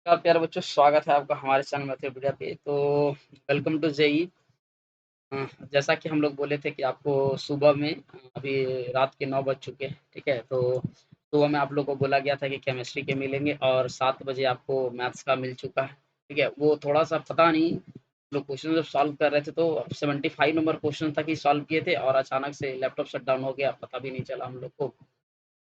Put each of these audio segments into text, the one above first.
नमस्कार प्यारे बच्चों, स्वागत है आपका हमारे चैनल मैथमेटिक्स पे। तो वेलकम टू जेई। जैसा कि हम लोग बोले थे कि आपको सुबह में अभी रात के 9 बज चुके हैं, ठीक है। तो सुबह में आप लोग को बोला गया था कि केमिस्ट्री के मिलेंगे और 7 बजे आपको मैथ्स का मिल चुका है, ठीक है। वो थोड़ा सा पता नहीं, लोग क्वेश्चन जब सॉल्व कर रहे थे तो 75 नंबर क्वेश्चन तक ही सॉल्व किए थे और अचानक से लैपटॉप शट डाउन हो गया, पता भी नहीं चला हम लोग को।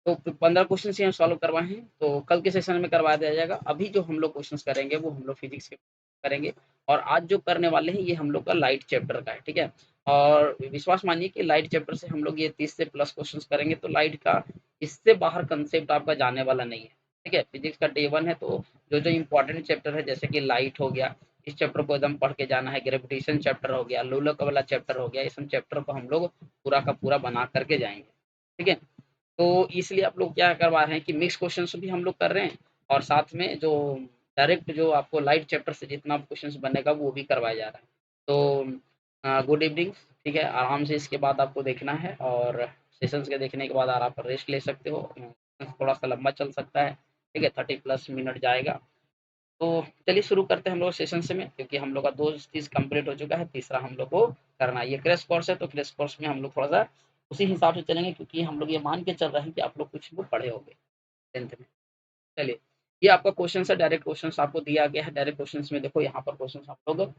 तो 15 क्वेश्चन ही हम सॉल्व करवाए हैं, तो कल के सेशन में करवा दिया जाएगा। अभी जो हम लोग क्वेश्चंस करेंगे वो हम लोग फिजिक्स के करेंगे और आज जो करने वाले हैं ये हम लोग का लाइट चैप्टर का है, ठीक है। और विश्वास मानिए कि लाइट चैप्टर से हम लोग ये 30 से प्लस क्वेश्चंस करेंगे, तो लाइट का इससे बाहर कंसेप्ट आपका जाने वाला नहीं है, ठीक है। फिजिक्स का डे 1 है, तो जो जो इंपॉर्टेंट चैप्टर है जैसे कि लाइट हो गया, इस चैप्टर को एकदम पढ़ के जाना है। ग्रेविटेशन चैप्टर हो गया, लोलक वाला चैप्टर हो गया, इस चैप्टर को हम लोग पूरा का पूरा बना करके जाएंगे, ठीक है। तो इसलिए आप लोग क्या करवा रहे हैं कि मिक्स क्वेश्चंस भी हम लोग कर रहे हैं और साथ में जो डायरेक्ट जो आपको लाइट चैप्टर से जितना क्वेश्चंस बनेगा वो भी करवाया जा रहा है। तो गुड इवनिंग, ठीक है। आराम से इसके बाद आपको देखना है और सेशंस के देखने के बाद आप रेस्ट ले सकते हो। थोड़ा सा लंबा चल सकता है, ठीक है, 30 प्लस मिनट जाएगा। तो चलिए शुरू करते हैं हम लोग सेशन से में, क्योंकि हम लोग का दो चीज़ कंप्लीट हो चुका है, तीसरा हम लोग को करना है। ये क्रैश कोर्स है, तो क्रैश कोर्स में हम लोग थोड़ा सा उसी हिसाब से चलेंगे, क्योंकि हम लोग ये मान के चल रहे हैं कि आप लोग कुछ वो पढ़े होंगे 10th में। चलिए, ये आपका क्वेश्चन है, डायरेक्ट क्वेश्चन आपको दिया गया है। डायरेक्ट क्वेश्चन में देखो, यहाँ पर क्वेश्चन आप लोग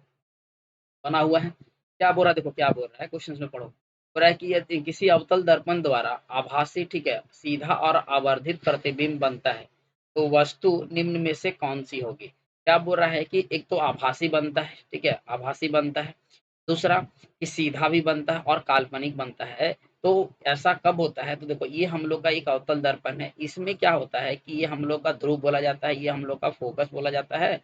बना हुआ है। क्या बोल रहा है, देखो क्या बोल रहा है क्वेश्चन में, पढ़ो। बोल रहा है कि यदि किसी अवतल दर्पण द्वारा आभासी, ठीक है, सीधा और आवर्धित प्रतिबिंब बनता है, तो वस्तु निम्न में से कौन सी होगी। क्या बोल रहा है कि एक तो आभासी बनता है, ठीक है, आभासी बनता है। दूसरा कि सीधा भी बनता है और काल्पनिक बनता है। तो ऐसा कब होता है, तो देखो ये हम लोग का एक अवतल दर्पण है। इसमें क्या होता है कि ये हम लोग का ध्रुव बोला जाता है, ये हम लोग का फोकस बोला जाता है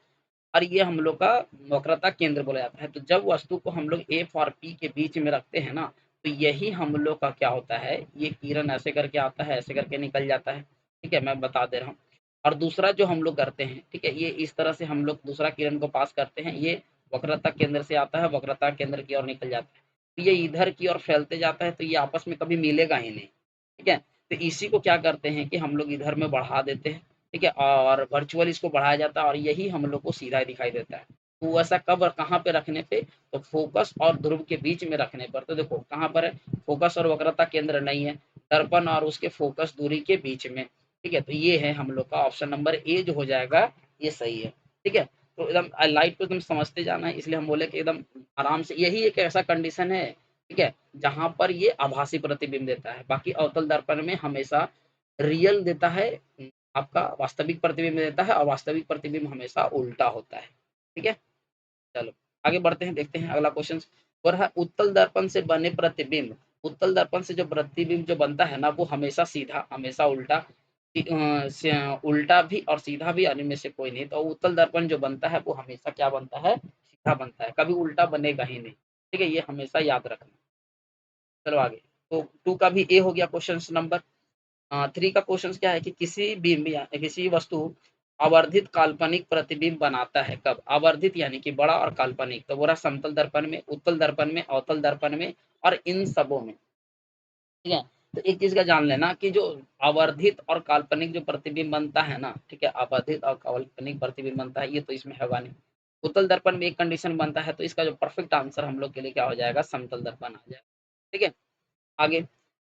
और ये हम लोग का वक्रता केंद्र बोला जाता है। तो जब वस्तु को हम लोग एफ और पी के बीच में रखते हैं ना, तो यही हम लोग का क्या होता है, ये किरण ऐसे करके आता है, ऐसे करके निकल जाता है, ठीक है, मैं बता दे रहा हूँ। और दूसरा जो हम लोग करते हैं, ठीक है, ये इस तरह से हम लोग दूसरा किरण को पास करते हैं, ये वक्रता केंद्र से आता है, वक्रता केंद्र की ओर निकल जाता है। तो ये इधर की ओर फैलते जाता है, तो ये आपस में कभी मिलेगा ही नहीं, ठीक है। तो इसी को क्या करते हैं कि हम लोग इधर में बढ़ा देते हैं, ठीक है, और वर्चुअल इसको बढ़ाया जाता है और यही हम लोग को सीधा दिखाई देता है। तो ऐसा कब और कहाँ पे रखने पे, तो फोकस और ध्रुव के बीच में रखने पर। तो देखो कहाँ पर है, फोकस और वक्रता केंद्र नहीं है, दर्पण और उसके फोकस दूरी के बीच में, ठीक है। तो ये है हम लोग का ऑप्शन नंबर ए जो हो जाएगा, ये सही है, ठीक है। तो एकदम लाइट को एकदम समझते जाना है, इसलिए हम बोले कि एकदम आराम से। यही एक ऐसा कंडीशन है, ठीक है, जहां पर ये आभासी प्रतिबिंब देता है। बाकी अवतल दर्पण में हमेशा रियल देता है, आपका वास्तविक प्रतिबिंब देता है और वास्तविक प्रतिबिंब हमेशा उल्टा होता है, ठीक है। चलो आगे बढ़ते हैं, देखते हैं अगला क्वेश्चन। और है उत्तल दर्पण से बने प्रतिबिंब, उत्तल दर्पण से जो प्रतिबिंब जो बनता है ना, वो हमेशा सीधा, हमेशा उल्टा, उल्टा भी और सीधा भी, इनमें से कोई नहीं। तो उत्तल दर्पण जो बनता है वो हमेशा क्या बनता है, सीधा बनता है, कभी उल्टा बनेगा ही नहीं, ठीक है, ये हमेशा याद रखना। चलो आगे। तो टू का भी ए हो गया क्वेश्चन नंबर। 3 का क्वेश्चन क्या है कि किसी बिंब या किसी वस्तु आवर्धित काल्पनिक प्रतिबिंब बनाता है कब। आवर्धित यानी कि बड़ा और काल्पनिक, तो बोला समतल दर्पण में, उत्तल दर्पण में, अवतल दर्पण में और इन सबों में, ठीक है। तो एक चीज का जान लेना कि जो आवर्धित और काल्पनिक जो प्रतिबिंब बनता है ना, ठीक है, आवर्धित और काल्पनिक प्रतिबिंब बनता है, ये तो इसमें होगा नहीं। उत्तल दर्पण में एक कंडीशन बनता है, तो इसका जो परफेक्ट आंसर हम लोग के लिए क्या हो जाएगा, समतल दर्पण आ जाएगा, ठीक है। आगे,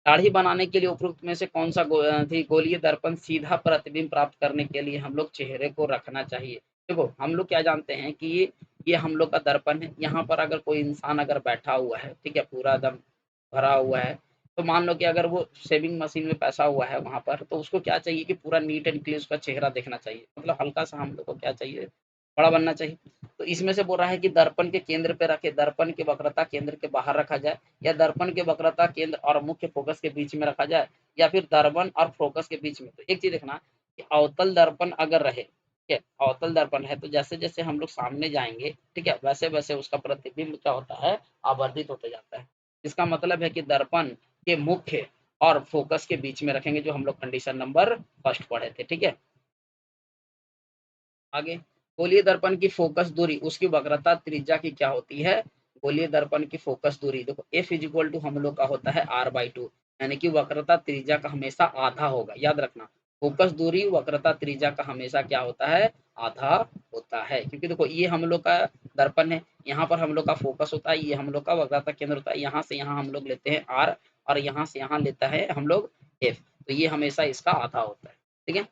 दाढ़ी बनाने के लिए उपयुक्त में से कौन सा गोलीय दर्पण सीधा प्रतिबिंब प्राप्त करने के लिए हम लोग चेहरे को रखना चाहिए। देखो हम लोग क्या जानते हैं कि ये हम लोग का दर्पण है। यहाँ पर अगर कोई इंसान अगर बैठा हुआ है, ठीक है, पूरा दम भरा हुआ है, तो मान लो कि अगर वो शेविंग मशीन में पैसा हुआ है वहां पर, तो उसको क्या चाहिए कि पूरा नीट एंड क्लीन उसका चेहरा देखना चाहिए, मतलब हल्का सा हम लोग को क्या चाहिए, बड़ा बनना चाहिए। तो इसमें से बोल रहा है कि दर्पण के केंद्र पे रखे, दर्पण के वक्रता केंद्र के बाहर रखा जाए, या दर्पण के वक्रता केंद्र और मुख्य फोकस के बीच में रखा जाए, या फिर दर्पण और फोकस के बीच में। तो एक चीज देखना कि अवतल दर्पण अगर रहे, ठीक है, अवतल दर्पण है, तो जैसे जैसे हम लोग सामने जाएंगे, ठीक है, वैसे वैसे उसका प्रतिबिंब क्या होता है, आवर्धित होते जाता है। इसका मतलब है कि दर्पण के मुख्य और फोकस के बीच में रखेंगे, जो हम लोग कंडीशन नंबर फर्स्ट पढ़े थे, ठीक है। आगे, गोलीय दर्पण की फोकस दूरी, उसकी वक्रता त्रिज्या की क्या होती है। गोलीय दर्पण की फोकस दूरी देखो, एफ इज इक्वल टू हम लोग का होता है R/2, यानी कि वक्रता त्रिज्या का हमेशा आधा होगा, याद रखना। फोकस दूरी वक्रता त्रिज्या का हमेशा क्या होता है, आधा होता है। क्योंकि देखो ये हम लोग का दर्पण है, यहाँ पर हम लोग का फोकस होता है, ये हम लोग का वक्रता केंद्र होता है, यहाँ से यहाँ हम लोग लेते हैं आर और यहाँ से यहाँ लेता है हम लोग एफ, तो ये हमेशा इसका आधा होता है। ठीक है,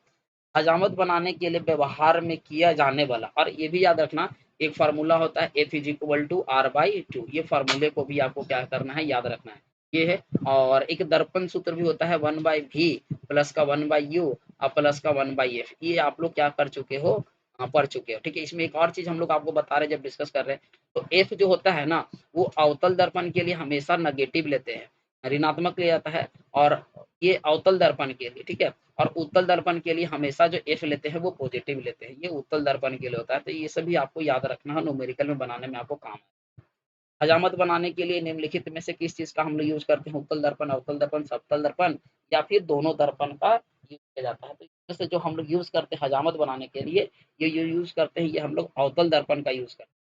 हजामत बनाने के लिए व्यवहार में किया जाने वाला, और ये भी याद रखना एक फार्मूला होता है F is equal to R by two, ये फार्मूले को भी आपको क्या करना है, याद रखना है, ये है। और एक दर्पण सूत्र भी होता है 1/v प्लस का 1/u और प्लस का 1/f, ये आप लोग क्या कर चुके हो, पढ़ चुके हो। ठीक है, इसमें एक और चीज हम लोग आपको बता रहे हैं जब डिस्कस कर रहे हैं, तो एफ जो होता है ना, वो अवतल दर्पण के लिए हमेशा नेगेटिव लेते हैं, ऋणात्मक ले जाता है, और ये अवतल दर्पण के लिए, ठीक है, और उत्तल दर्पण के लिए हमेशा जो एफ लेते हैं वो पॉजिटिव लेते हैं, ये उत्तल दर्पण के लिए होता है। तो ये सभी आपको याद रखना है, न्यूमेरिकल में बनाने में आपको काम है। हजामत बनाने के लिए निम्नलिखित में से किस चीज का हम लोग यूज करते हैं, उत्तल दर्पण, अवतल दर्पण, समतल दर्पण, या फिर दोनों दर्पण का यूज किया जाता है। तो इसमें से जो हम लोग यूज करते हैं हजामत बनाने के लिए, ये यूज करते हैं, ये हम लोग अवतल दर्पण का यूज करते हैं।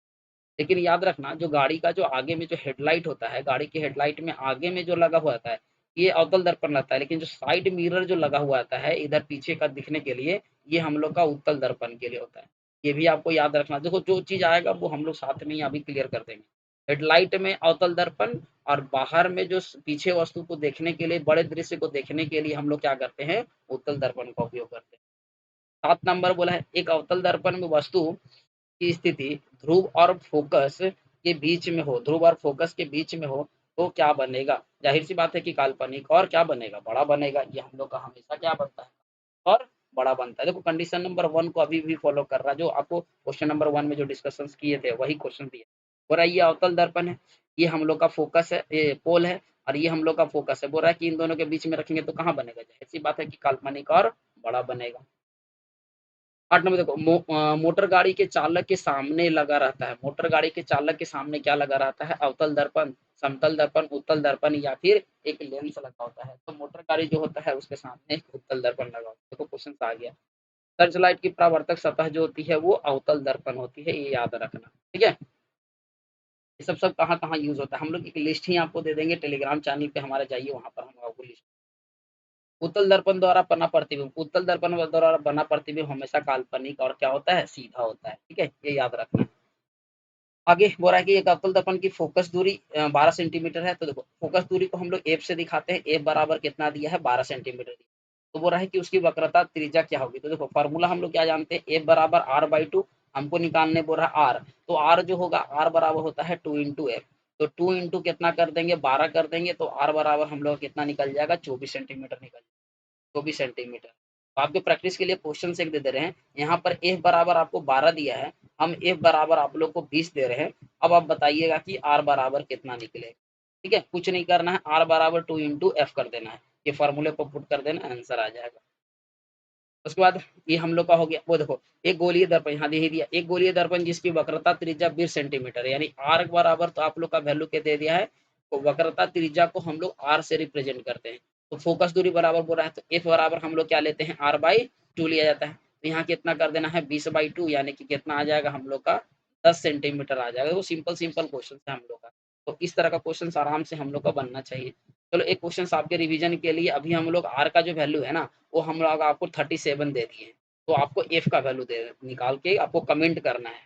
लेकिन याद रखना जो गाड़ी का जो आगे में जो हेडलाइट होता है, गाड़ी की हेडलाइट में आगे में जो लगा हुआ होता है, ये अवतल दर्पण रहता है, लेकिन जो साइड मिरर जो लगा हुआ आता है इधर पीछे का दिखने के लिए, ये हम लोग का उत्तल दर्पण के लिए होता है। ये भी आपको याद रखना, देखो जो चीज आएगा वो हम लोग साथ में ही अभी क्लियर कर देंगे। हेडलाइट में अवतल दर्पण, और बाहर में जो पीछे वस्तु को देखने के लिए, बड़े दृश्य को देखने के लिए हम लोग क्या करते हैं, उत्तल दर्पण का उपयोग करते हैं। 7 नंबर बोला है, एक अवतल दर्पण में वस्तु की स्थिति ध्रुव और फोकस के बीच में हो, ध्रुव और फोकस के बीच में हो, तो क्या बनेगा, जाहिर सी बात है कि काल्पनिक और क्या बनेगा, बड़ा बनेगा। ये हम लोग का हमेशा क्या बनता है, और बड़ा बनता है। देखो कंडीशन नंबर 1 को अभी भी फॉलो कर रहा है, जो आपको क्वेश्चन नंबर 1 में जो डिस्कशन किए थे वही क्वेश्चन दिए। बोल रहा है ये अवतल दर्पण है, ये हम लोग का फोकस है, ये पोल है, और ये हम लोग का फोकस है। बोल रहा है कि इन दोनों के बीच में रखेंगे तो कहाँ बनेगा, जाहिर सी बात है कि काल्पनिक और बड़ा बनेगा। 8 नंबर देखो, मोटर गाड़ी के चालक के सामने लगा रहता है, मोटर गाड़ी के चालक के सामने क्या लगा रहता है, अवतल दर्पण, समतल दर्पण, उत्तल दर्पण, या फिर एक लेंस लगा होता है। तो मोटर गाड़ी जो होता है उसके सामने एक उत्तल दर्पण लगा होता है। देखो क्वेश्चन आ गया। सर्च लाइट की परावर्तक सतह जो होती है वो अवतल दर्पण होती है, ये याद रखना। ठीक है, ये सब सब कहाँ कहाँ यूज होता है, हम लोग एक लिस्ट ही आपको दे देंगे, टेलीग्राम चैनल पे हमारे जाइए, वहां पर हम आपको लिस्ट। उत्तल दर्पण द्वारा बना प्रतिबिंब, उत्तल दर्पण द्वारा बना प्रतिबिंब हमेशा काल्पनिक और क्या होता है, सीधा होता है। ठीक है, ये याद रखना। आगे बोल रहा है कि एक अवतल दर्पण की फोकस दूरी 12 सेंटीमीटर है। तो देखो फोकस दूरी को हम लोग एफ से दिखाते हैं, एफ बराबर कितना दिया है, 12 सेंटीमीटर दिया। तो बोल रहा है कि उसकी वक्रता त्रिज्या क्या होगी, तो देखो फॉर्मूला हम लोग क्या जानते हैं, एफ बराबर आर बाई टू, हमको निकालने बोल रहा है आर, तो आर जो होगा, आर बराबर होता है 2 इंटू एफ, तो 2 इंटू कितना कर देंगे, 12 कर देंगे, तो आर बराबर हम लोग कितना निकल जाएगा, 24 सेंटीमीटर निकल, 24 सेंटीमीटर। तो आपके प्रैक्टिस के लिए क्वेश्चन एक दे दे रहे हैं, यहाँ पर एफ बराबर आपको 12 दिया है, हम एफ बराबर आप लोग को 20 दे रहे हैं। अब आप बताइएगा कि आर बराबर कितना निकले। ठीक है, कुछ नहीं करना है, आर बराबर 2 इंटू एफ कर देना है, ये फॉर्मूले को पुट कर देना, आंसर आ जाएगा। उसके बाद ये हम लोग का हो गया, वो देखो एक गोलीय दर्पण यहाँ दे दिया, एक गोलीय दर्पण जिसकी वक्रता त्रिज्या 20 सेंटीमीटर है, यानी आर बराबर तो आप लोग का वैल्यू क्या दे दिया है, तो वक्रता त्रिज्या को हम लोग आर से रिप्रेजेंट करते हैं। तो फोकस दूरी बराबर बोल रहा है, तो एफ बराबर हम लोग क्या लेते हैं, आर बाई टू लिया जाता है। तो यहाँ कितना कर देना है, 20/2, यानी कि कितना आ जाएगा हम लोग का, 10 सेंटीमीटर आ जाएगा। वो सिंपल सिंपल क्वेश्चन है हम लोग का, तो इस तरह का क्वेश्चन आराम से हम लोग का बनना चाहिए। चलो एक क्वेश्चन आपके रिवीजन के लिए, अभी हम लोग आर का जो वैल्यू है ना, वो हम लोग आपको 37 दे दिए, तो आपको एफ का वैल्यू दे निकाल के आपको कमेंट करना है।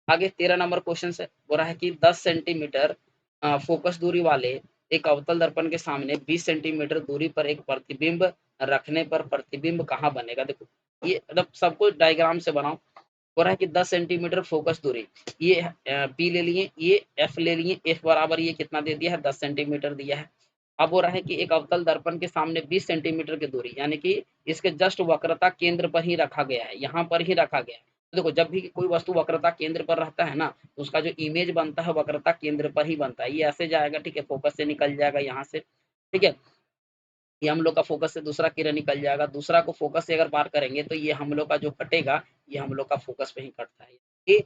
आगे 13 नंबर क्वेश्चन है, बोल रहा है कि 10 सेंटीमीटर फोकस दूरी वाले एक अवतल दर्पण के सामने 20 सेंटीमीटर दूरी पर एक प्रतिबिंब रखने पर प्रतिबिंब कहाँ बनेगा। देखो ये मतलब सबको डायग्राम से बनाओ। बोल रहा है कि 10 सेंटीमीटर फोकस दूरी, ये पी ले लिए, ये एफ ले लिए, एफ बराबर ये कितना दे दिया है, 10 सेंटीमीटर दिया है। अब हो रहा है कि एक अवतल दर्पण के सामने 20 सेंटीमीटर की दूरी, यानी कि इसके जस्ट वक्रता केंद्र पर ही रखा गया है, यहाँ पर ही रखा गया है। तो देखो जब भी कोई वस्तु वक्रता केंद्र पर रहता है ना, तो उसका जो इमेज बनता है वक्रता केंद्र पर ही बनता है, ये ऐसे जाएगा, ठीक है, फोकस से निकल जाएगा यहाँ से। ठीक है, ये हम लोग का फोकस से दूसरा किरण निकल जाएगा, दूसरा को फोकस से अगर पार करेंगे तो ये हम लोग का जो कटेगा, ये हम लोग का फोकस पे ही कटता है, ये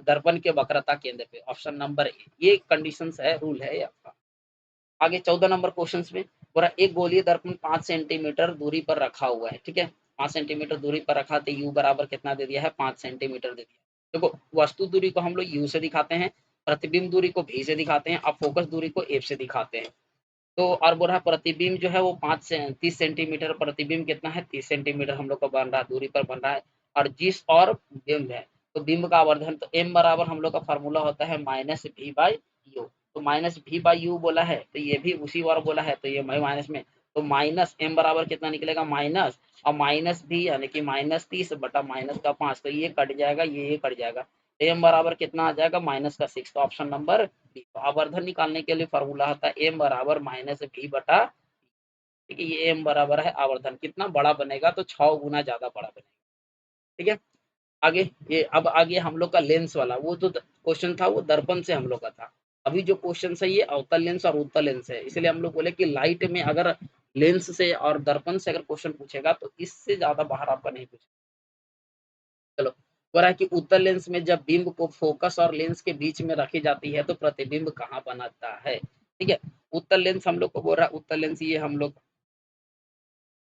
दर्पण के वक्रता केंद्र पे, ऑप्शन नंबर ए, ये कंडीशन है, रूल है आपका। आगे 14 नंबर क्वेश्चन में पूरा, एक गोलीय दर्पण 5 सेंटीमीटर दूरी पर रखा हुआ है। ठीक है, 5 सेंटीमीटर दूरी पर रखा, तो यू बराबर कितना दे दिया है, 5 सेंटीमीटर दे दिया। देखो वस्तु दूरी को हम लोग यू से दिखाते हैं, प्रतिबिंब दूरी को भी से दिखाते हैं, अब फोकस दूरी को एफ से दिखाते हैं। तो और बोल रहा है प्रतिबिंब जो है वो 5 से 30 सेंटीमीटर, प्रतिबिंब कितना है 30 सेंटीमीटर हम लोग का बन रहा है, दूरी पर बन रहा है। और जिस और बिंब है तो बिंब का आवर्धन, तो m बराबर हम लोग का फार्मूला होता है माइनस वी बाई यू। तो माइनस वी बाई यू बोला है तो ये भी उसी बार बोला है, तो ये माइनस में, तो माइनस m बराबर कितना निकलेगा माइनस, और माइनस भी यानी कि माइनस 30 बटा माइनस का 5, तो ये कट जाएगा, ये कट जाएगा, m बराबर कितना आ जाएगा माइनस का 6। तो ऑप्शन नंबर बी। तो आवर्धन निकालने के लिए फॉर्मूला होता है m बराबर माइनस वी बटा, ठीक है, ये m बराबर है आवर्धन कितना बड़ा बनेगा, तो 6 गुना ज्यादा बड़ा बनेगा। ठीक है, आगे ये अब आगे हम लोग का लेंस वाला, वो तो क्वेश्चन था वो दर्पण से हम लोग का था। अभी जो क्वेश्चन है ये अवतल लेंस और उत्तल लेंस है, इसलिए हम लोग बोले कि लाइट में अगर लेंस से और दर्पण से अगर क्वेश्चन पूछेगा तो इससे ज्यादा बाहर आपका नहीं पूछेगा। चलो, बोल रहा है कि उत्तल लेंस में जब बिंब को फोकस और लेंस के बीच में रखी जाती है तो प्रतिबिंब कहाँ बनाता है। ठीक है, उत्तल लेंस हम लोग को बोल रहा है, उत्तल लेंस ये हम लोग,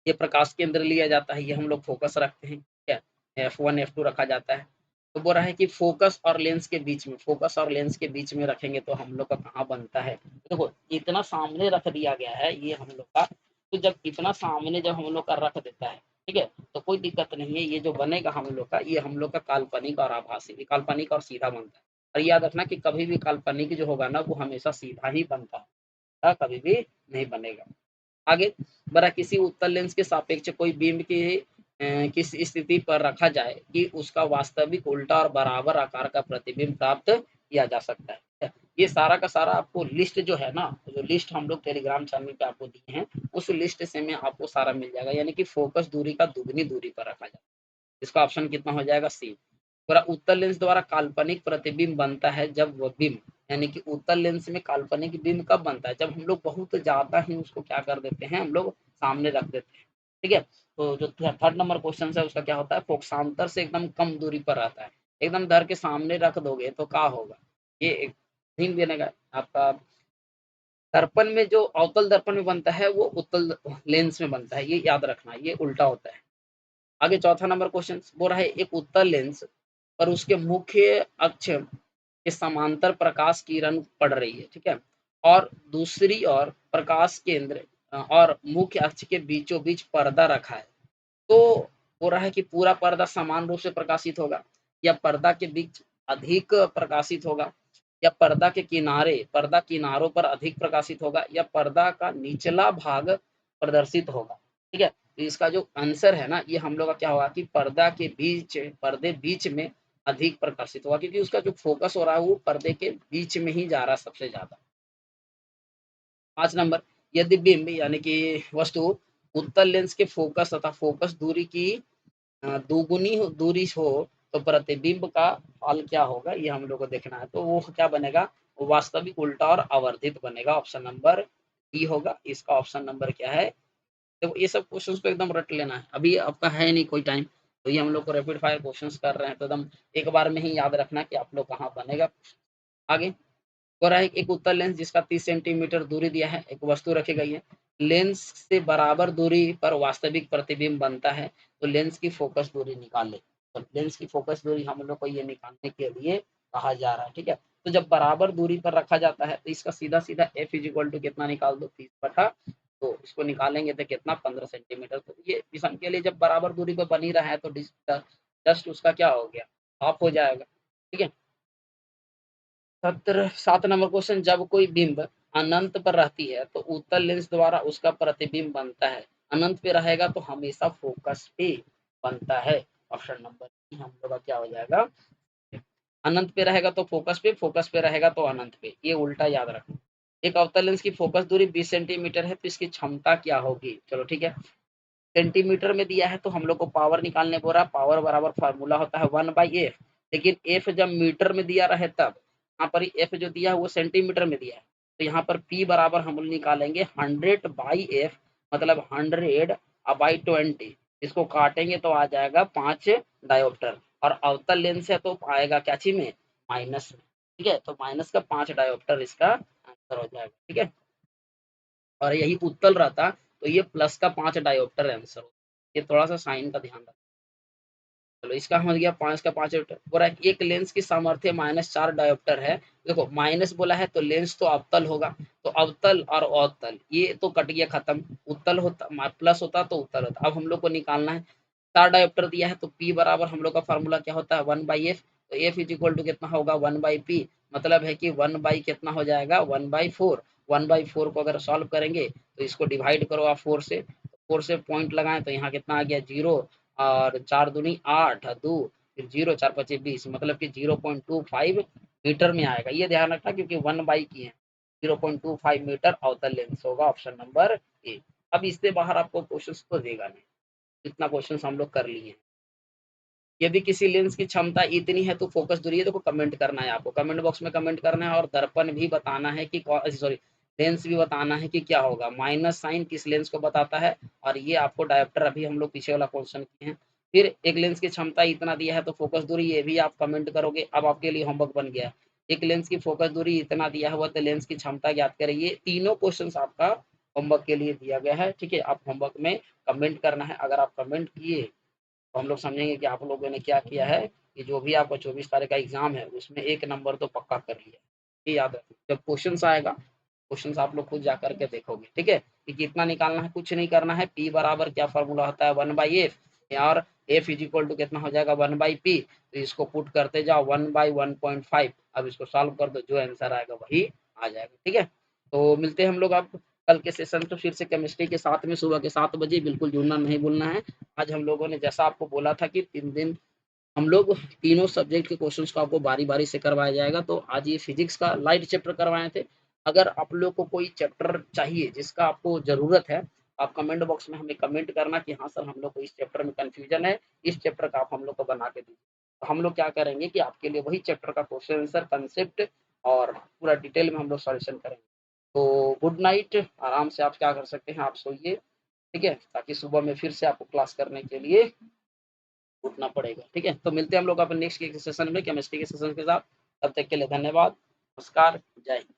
ये प्रकाश के अंदर लिया जाता है, ये हम लोग फोकस रखते हैं, क्या F1 F2 रखा जाता है। तो बोल रहा है कि फोकस और लेंस के बीच में, फोकस और लेंस के बीच में रखेंगे तो हम लोग का कहाँ बनता है। देखो इतना सामने रख दिया गया है ये हम लोग का, तो जब इतना सामने जब हम लोग का रख देता है, ठीक है, तो कोई दिक्कत नहीं है, ये जो बनेगा हम लोग का, ये हम लोग का काल्पनिक और आभासी, काल्पनिक और सीधा बनता है। और याद रखना कि कभी भी काल्पनिक जो होगा ना वो हमेशा सीधा ही बनता है, कभी भी नहीं बनेगा। आगे बड़ा किसी उत्तल लेंस के सापेक्ष कोई बीम की किस स्थिति पर रखा जाए कि उसका वास्तविक उल्टा और बराबर आकार का प्रतिबिंब प्राप्त किया जा सकता है। ये सारा का सारा आपको लिस्ट जो है ना, जो लिस्ट हम लोग टेलीग्राम चैनल पे आपको दिए हैं, उस लिस्ट से में आपको सारा मिल जाएगा, यानी कि फोकस दूरी का दुगनी दूरी पर रखा जाए। इसका ऑप्शन कितना हो जाएगा सी। पूरा उत्तल लेंस द्वारा काल्पनिक प्रतिबिंब बनता है जब वह बिंब, यानी कि उत्तल लेंस में काल्पनिक बिंब कब बनता है, जब हम लोग बहुत ज्यादा ही उसको क्या कर देते हैं, हम लोग सामने रख देते हैं। ठीक है, तो जो थर्ड नंबर क्वेश्चन है उसका क्या होता है, फोकसांतर से एकदम कम दूरी पर रहता है, एकदम धर के सामने रख दोगे तो क्या होगा, ये एक हिंट देने का आपका, दर्पण में जो अवतल दर्पण में बनता है वो उत्तल लेंस में बनता है, ये याद रखना, ये उल्टा होता है। आगे चौथा नंबर क्वेश्चन बोल रहा है एक उत्तल लेंस पर उसके मुख्य अक्ष के समांतर प्रकाश किरण पड़ रही है, ठीक है, और दूसरी ओर प्रकाश केंद्र और मुख्य अक्ष के बीचों बीच पर्दा रखा है, तो हो रहा है कि पूरा पर्दा समान रूप से प्रकाशित होगा, या पर्दा के बीच अधिक प्रकाशित होगा, या पर्दा के किनारे, पर्दा किनारों पर अधिक प्रकाशित होगा, या पर्दा का निचला भाग प्रदर्शित होगा। ठीक है, तो इसका जो आंसर है ना ये हम लोग का क्या होगा कि पर्दा के बीच, पर्दे बीच में अधिक प्रकाशित होगा, क्योंकि उसका जो फोकस हो रहा है वो पर्दे के बीच में ही जा रहा है सबसे ज्यादा। 5 नंबर, यदि बिंब यानी कि वस्तु उत्तल लेंस के फोकस तथा फोकस दूरी की दुगुनी दूरी हो तो प्रतिबिंब का फल क्या होगा, ये हम लोग को देखना है, तो वो क्या बनेगा, वो वास्तविक उल्टा और आवर्धित बनेगा, ऑप्शन नंबर डी होगा, इसका ऑप्शन नंबर क्या है। तो ये सब क्वेश्चंस को एकदम रट लेना है, अभी आपका है नहीं कोई टाइम, तो ये हम लोग को रैपिड फायर क्वेश्चंस कर रहे हैं, तो एकदम एक बार में ही याद रखना कि आप लोग कहाँ बनेगा। आगे हो रहा है एक उत्तल लेंस जिसका 30 सेंटीमीटर दूरी दिया है, एक वस्तु रखी गई है, लेंस से बराबर दूरी पर वास्तविक प्रतिबिंब बनता है, तो लेंस की फोकस दूरी निकाल ले। तो लेंस की फोकस दूरी हम लोग को ये निकालने के लिए कहा जा रहा है, ठीक है, तो जब बराबर दूरी पर रखा जाता है तो इसका सीधा सीधा एफ इज इक्वल टू कितना निकाल दो 30 बटा, तो इसको निकालेंगे तो कितना 15 सेंटीमीटर, तो ये विषम के लिए जब बराबर दूरी पर बनी रहा है तो जस्ट उसका क्या हो गया, हाफ हो जाएगा। ठीक है, 7 नंबर क्वेश्चन, जब कोई बिंब अनंत पर रहती है तो उत्तल लेंस द्वारा उसका प्रतिबिंब बनता है, अनंत पे रहेगा तो हमेशा फोकस पे बनता है, ऑप्शन नंबर डी हम लोग का क्या हो जाएगा, अनंत पे रहेगा तो फोकस पे रहेगा तो अनंत पे, ये उल्टा याद रखना। एक अवतल लेंस की फोकस दूरी 20 सेंटीमीटर है तो इसकी क्षमता क्या होगी, चलो ठीक है, सेंटीमीटर में दिया है तो हम लोग को पावर निकालने को रहा, पावर बराबर फार्मूला होता है 1/f, लेकिन f जब मीटर में दिया रहे तब, यहाँ पर f जो दिया है वो सेंटीमीटर में दिया है, तो यहाँ पर p बराबर हम लोग निकालेंगे 100/f, मतलब 100/20, इसको काटेंगे तो आ जाएगा 5 डायोप्टर, और अवतल लेंस है तो आएगा क्या चीज में, माइनस में। ठीक है, तो माइनस का 5 डायोप्टर इसका आंसर हो जाएगा। ठीक है, और यही उत्तल रहता तो ये प्लस का 5 डायोप्टर आंसर होता, ये थोड़ा सा साइन का ध्यान रखना। चलो इसका हो गया 5 का 5 डायोप्टर। बोला एक लेंस की सामर्थ्य -4 डायोप्टर है। देखो माइनस बोला है तो लेंस तो अवतल होगा, तो अवतल और अवतल ये तो कट गया खत्म। उत्तल होता प्लस होता तो उत्तल होता। अब हम लोग को निकालना है 4 डायोप्टर दिया है तो P बराबर हम लोग का फार्मूला क्या होता है 1/f। तो F इज इक्वल टू कितना होगा 1/p। मतलब है कि 1 बाई कितना हो जाएगा 1/4। 1/4 को अगर सॉल्व करेंगे तो इसको डिवाइड करो आप 4 से, 4 से पॉइंट लगाएं तो यहाँ कितना आ गया 0 और 4 दूनी 8 2 फिर 0 4 5 20 मतलब कि 0.25 मीटर में आएगा। ये ध्यान रखना क्योंकि 1 बाई की है। 0.25 मीटर अवतल लेंस होगा ऑप्शन नंबर ए। अब इससे बाहर आपको क्वेश्चन तो देगा नहीं। इतना क्वेश्चन हम लोग कर लिए हैं। यदि किसी लेंस की क्षमता इतनी है तो फोकस दूरी है, देखो कमेंट करना है आपको, कमेंट बॉक्स में कमेंट करना है और दर्पण भी बताना है कि सॉरी लेंस भी बताना है कि क्या होगा, माइनस साइन किस लेंस को बताता है। और ये आपको डायोप्टर अभी हम लोग पीछे वाला क्वेश्चन किए हैं। फिर एक लेंस की क्षमता इतना दिया है तो फोकस दूरी ये भी आप कमेंट करोगे। अब आपके लिए होमवर्क बन गया है, एक लेंस की फोकस दूरी इतना दिया हुआ तो लेंस की क्षमता ज्ञात करें। ये तीनों क्वेश्चन आपका होमवर्क के लिए दिया गया है, ठीक है। आप होमवर्क में कमेंट करना है। अगर आप कमेंट किए तो हम लोग समझेंगे कि आप लोगों ने क्या किया है, कि जो भी आपका 24 तारीख का एग्जाम है उसमें 1 नंबर तो पक्का कर लिया। ये याद रखिए, जब क्वेश्चन आएगा क्वेश्चन आप लोग खुद जा करके देखोगे, ठीक है। कि कितना निकालना है, कुछ नहीं करना है। पी बराबर क्या फॉर्मूला होता है 1/f और एफ इज इक्वल टू कितना हो जाएगा 1/p। तो इसको पुट करते जाओ 1/1.5। अब इसको सॉल्व कर दो, जो आंसर आएगा वही आ जाएगा, ठीक है। तो मिलते हैं हम लोग अब कल के सेशन तो फिर से केमिस्ट्री के साथ में सुबह के 7 बजे, बिल्कुल जुड़ना नहीं भूलना है। आज हम लोगों ने जैसा आपको बोला था कि 3 दिन हम लोग तीनों सब्जेक्ट के क्वेश्चंस को आपको बारी-बारी से करवाया जाएगा। तो आज ये फिजिक्स का लाइट चैप्टर करवाए थे। अगर आप लोग को कोई चैप्टर चाहिए जिसका आपको ज़रूरत है, आप कमेंट बॉक्स में हमें कमेंट करना कि हाँ सर हम लोग को इस चैप्टर में कन्फ्यूजन है, इस चैप्टर का आप हम लोग को बना के दीजिए। तो हम लोग क्या करेंगे कि आपके लिए वही चैप्टर का क्वेश्चन आंसर, कांसेप्ट और पूरा डिटेल में हम लोग सॉल्यूशन करेंगे। तो गुड नाइट, आराम से आप क्या कर सकते हैं, आप सोइए, ठीक है, ताकि सुबह में फिर से आपको क्लास करने के लिए उठना पड़ेगा, ठीक है। तो मिलते हैं हम लोग अपन नेक्स्ट के सेशन में केमिस्ट्री के सेशन के साथ। तब तक के लिए धन्यवाद, नमस्कार, जय हिंद।